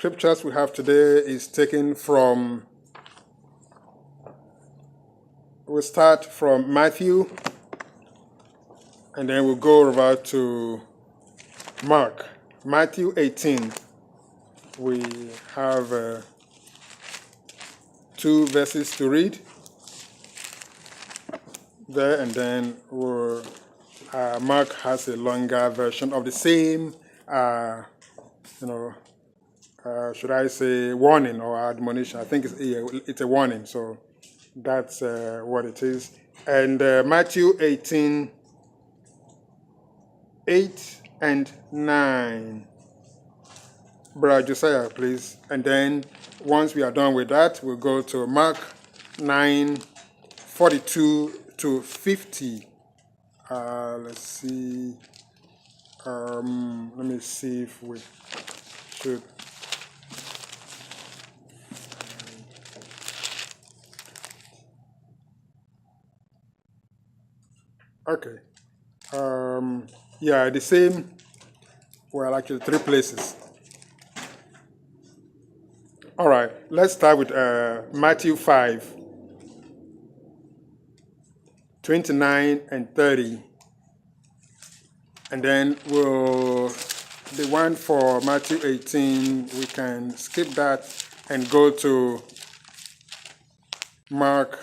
scriptures we have today is taken from, we'll start from Matthew, and then we'll go over to Mark. Matthew 18, we have 2 verses to read there, and then Mark has a longer version of the same, should I say warning or admonition? I think it's a warning, so that's what it is. And Matthew 18, 8 and 9. Brother Josiah, please. And then once we are done with that, we'll go to Mark 9, 42 to 50. Let's see. Let me see if we should. Okay. Yeah, the same. Well, actually, 3 places. All right. Let's start with Matthew 5, 29 and 30. And then the one for Matthew 18, we can skip that and go to Mark.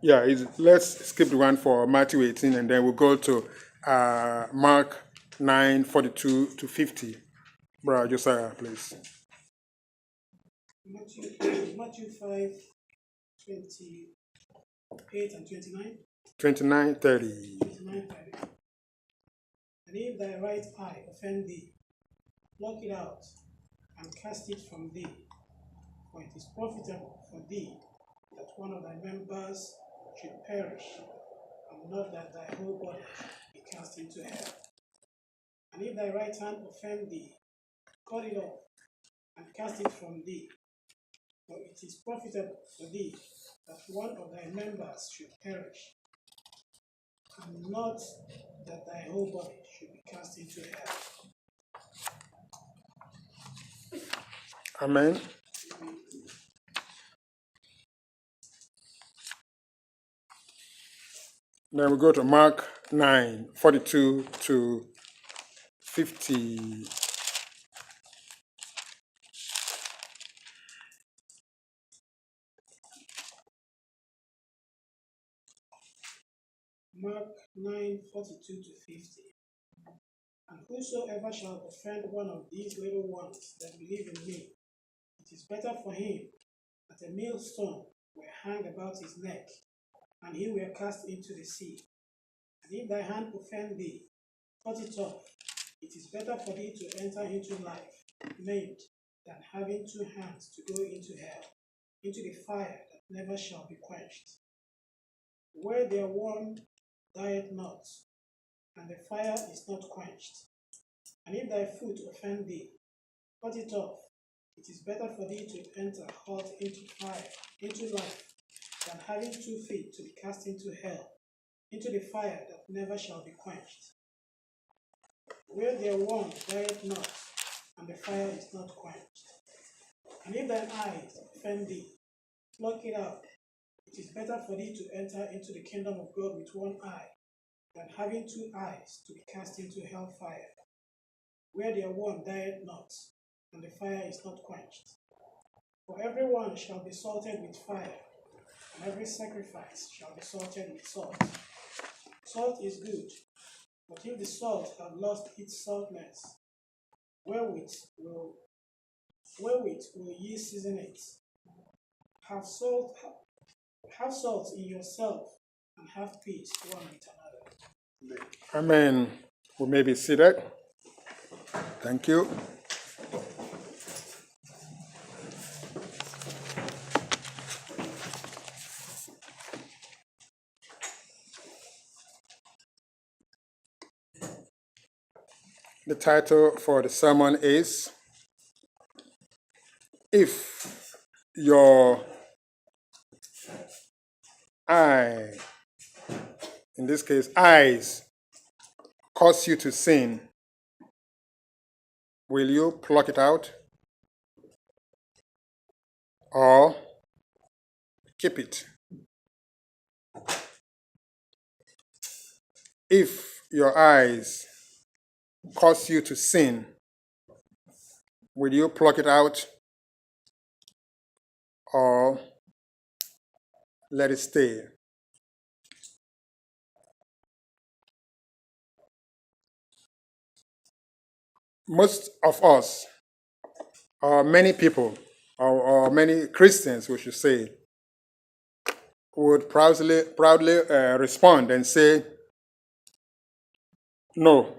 Yeah, let's skip the one for Matthew 18, and then we'll go to Mark 9, 42 to 50. Brother Josiah, please. Matthew 5, 28 and 29. 29, 30. 29, 30. And if thy right eye offend thee, pluck it out and cast it from thee, for it is profitable for thee that one of thy members should perish, and not that thy whole body be cast into hell. And if thy right hand offend thee, cut it off and cast it from thee, for it is profitable for thee that one of thy members should perish, and not that thy whole body should be cast into hell. Amen. Then we go to Mark 9, 42 to 50. Mark 9, 42 to 50. And whosoever shall offend one of these little ones that believe in me, it is better for him that a millstone were hanged about his neck, and he were cast into the sea. And if thy hand offend thee, cut it off. It is better for thee to enter into life maimed than having 2 hands to go into hell, into the fire that never shall be quenched, where their one dieth not, and the fire is not quenched. And if thy foot offend thee, cut it off. It is better for thee to enter hot into fire, into life, than having 2 feet to be cast into hell, into the fire that never shall be quenched, where their one dieth not, and the fire is not quenched. And if thine eye offend thee, pluck it out. It is better for thee to enter into the kingdom of God with 1 eye, than having 2 eyes to be cast into hell fire, where their one dieth not, and the fire is not quenched. For every one shall be salted with fire, and every sacrifice shall be salted with salt. Salt is good, but if the salt have lost its saltness, wherewith will ye season it? Have salt in yourself, and have peace one with another. Amen. We may be seated. Thank you. The title for the sermon is, If Your Eye, in this case, eyes, cause you to sin, will you pluck it out or keep it? If your eyes cause you to sin, will you pluck it out or let it stay? Most of us, or many people, or many Christians, we should say, would proudly respond and say, no,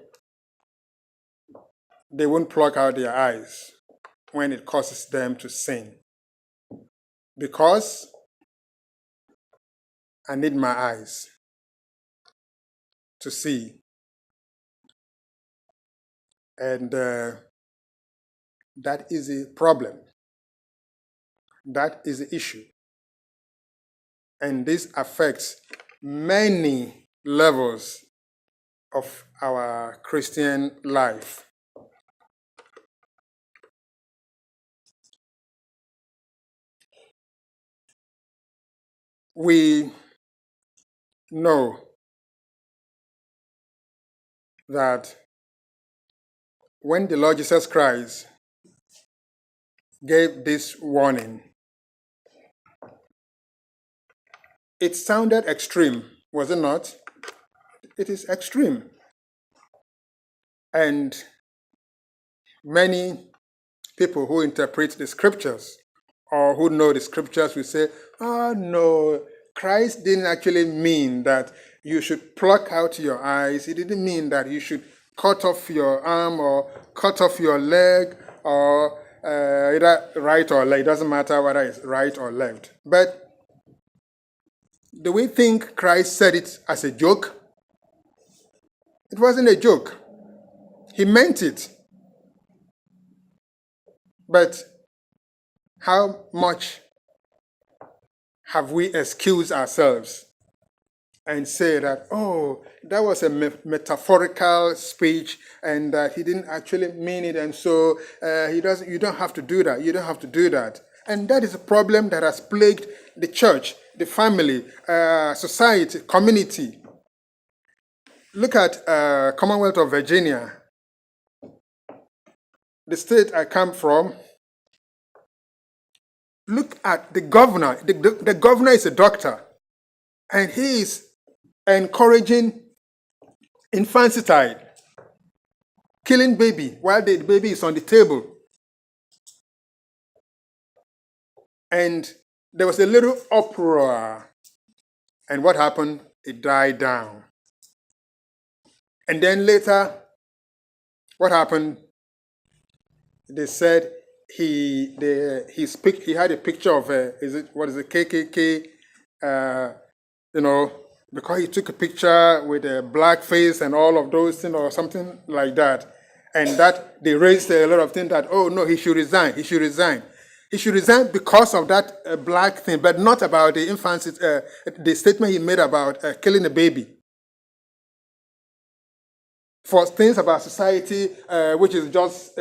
they won't pluck out their eyes when it causes them to sin. Because I need my eyes to see. And that is a problem. That is the issue. And this affects many levels of our Christian life. We know that when the Lord Jesus Christ gave this warning, it sounded extreme, was it not? It is extreme. And many people who interpret the scriptures or who know the scriptures will say, oh no, Christ didn't actually mean that you should pluck out your eyes. He didn't mean that you should cut off your arm or cut off your leg or either right or left. It doesn't matter whether it's right or left. But do we think Christ said it as a joke? It wasn't a joke. He meant it. But how much have we excused ourselves and say that, oh, that was a metaphorical speech and he didn't actually mean it, and so you don't have to do that. You don't have to do that. And that is a problem that has plagued the church, the family, society, community. Look at Commonwealth of Virginia, the state I come from. Look at the governor. The governor is a doctor, and he is encouraging infanticide, killing baby while the baby is on the table. And there was a little uproar. And what happened? It died down. And then later, what happened? They said he had a picture of KKK, because he took a picture with a black face and all of those things or something like that. And that they raised a lot of things that, oh no, he should resign. He should resign because of that black thing, but not about the infancy, the statement he made about killing a baby. For things about society, which is just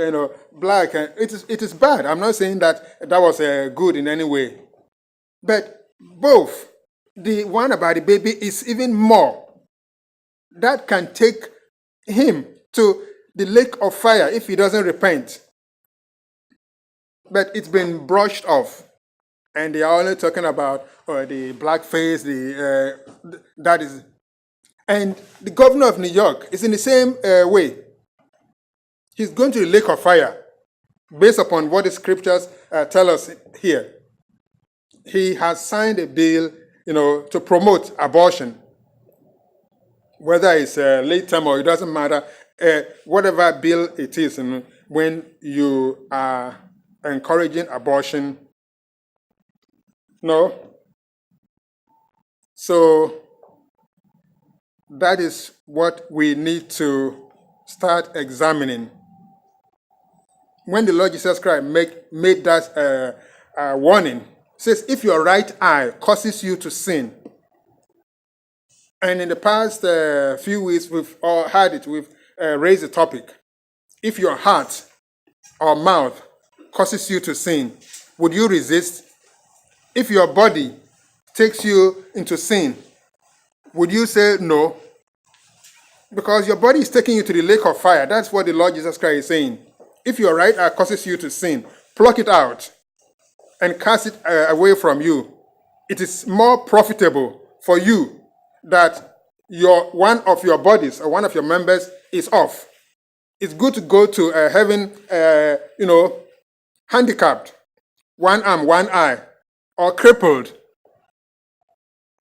black, and it is bad. I'm not saying that was good in any way, but both the one about the baby is even more. That can take him to the lake of fire if he doesn't repent. But it's been brushed off, and they are only talking about the blackface. That is. And the governor of New York is in the same way. He's going to the lake of fire, based upon what the scriptures tell us here. He has signed a bill, to promote abortion, whether it's late term or it doesn't matter. Whatever bill it is, when you are encouraging abortion, no. So that is what we need to start examining. When the Lord Jesus Christ made that warning, says, if your right eye causes you to sin, And in the past few weeks, we've all had it. We've raised the topic. If your heart or mouth causes you to sin, would you resist? If your body takes you into sin, would you say no? Because your body is taking you to the lake of fire. That's what the Lord Jesus Christ is saying. If your right eye causes you to sin, pluck it out and cast it away from you. It is more profitable for you that one of your bodies or one of your members is off. It's good to go to heaven, handicapped, one arm, one eye, or crippled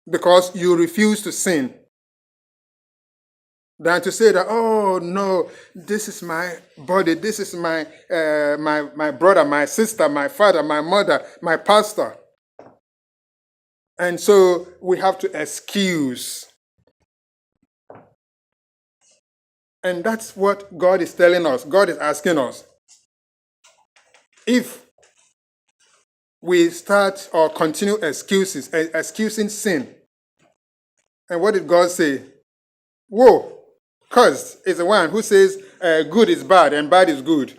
because you refuse to sin, than to say that, oh no, this is my body, this is my my brother, my sister, my father, my mother, my pastor. And so we have to excuse. And that's what God is telling us. God is asking us. If we start or continue excusing sin, and what did God say? Woe, cursed is the one who says good is bad and bad is good.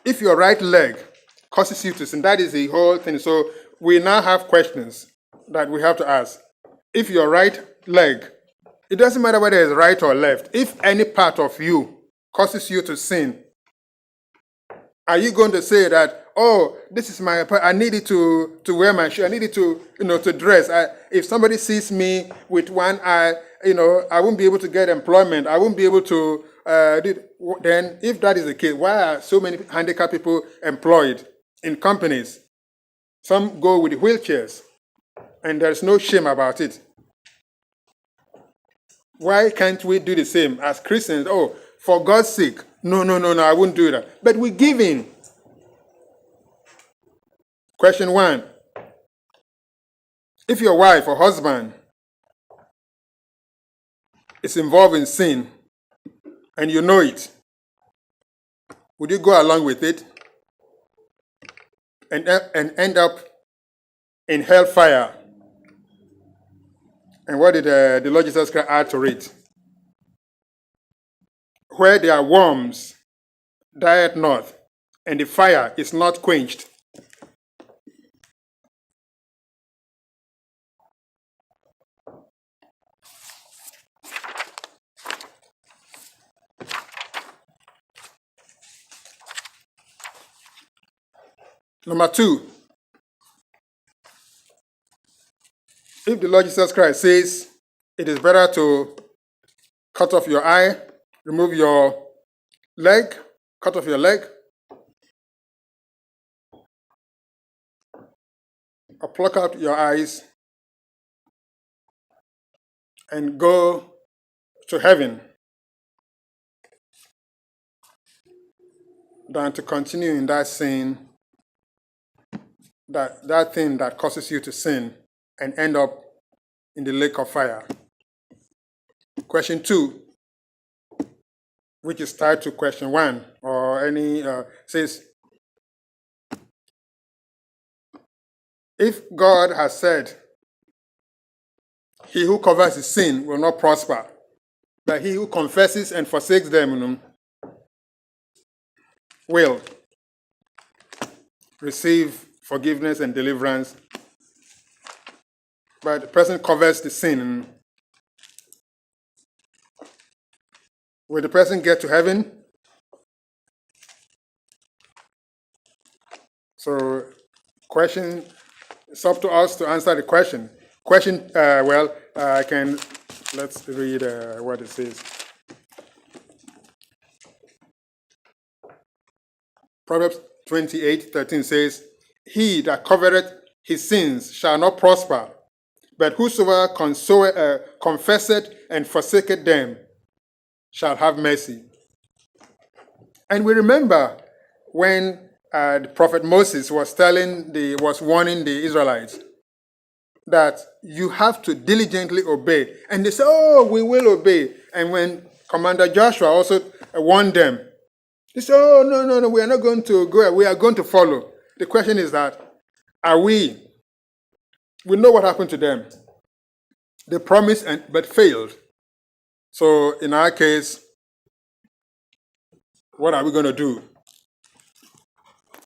If your right leg causes you to sin, that is the whole thing. So we now have questions that we have to ask. If your right leg, it doesn't matter whether it's right or left, if any part of you causes you to sin, are you going to say that, oh, this is my part, I need it to wear my shoe, I need it to, to dress. If somebody sees me with one eye, I won't be able to get employment. I won't be able to, then if that is the case, why are so many handicapped people employed in companies? Some go with wheelchairs, and there's no shame about it. Why can't we do the same as Christians? Oh, for God's sake, no, I won't do that. But we give in. Question 1. If your wife or husband is involved in sin and you know it, would you go along with it and end up in hellfire? And what did the Lord Jesus Christ add to it? Where there are worms, dieth not, and the fire is not quenched. Number 2, if the Lord Jesus Christ says it is better to cut off your eye, remove your leg, cut off your leg, or pluck out your eyes and go to heaven, than to continue in that sin, that thing that causes you to sin and end up in the lake of fire. Question 2, which is tied to question 1, or any, says, if God has said, he who covers his sin will not prosper, but he who confesses and forsakes them will receive forgiveness and deliverance, but the person covers the sin, will the person get to heaven? So, question, it's up to us to answer the question. Let's read what it says. Proverbs 28:13 says, he that covereth his sins shall not prosper, but whosoever confesseth and forsaketh them shall have mercy. And we remember when the prophet Moses was warning the Israelites that you have to diligently obey. And they said, oh, we will obey. And when Commander Joshua also warned them, they said, oh, no, we are not going to go, we are going to follow. The question is that, are we We know what happened to them. They promised but failed. So in our case, what are we going to do?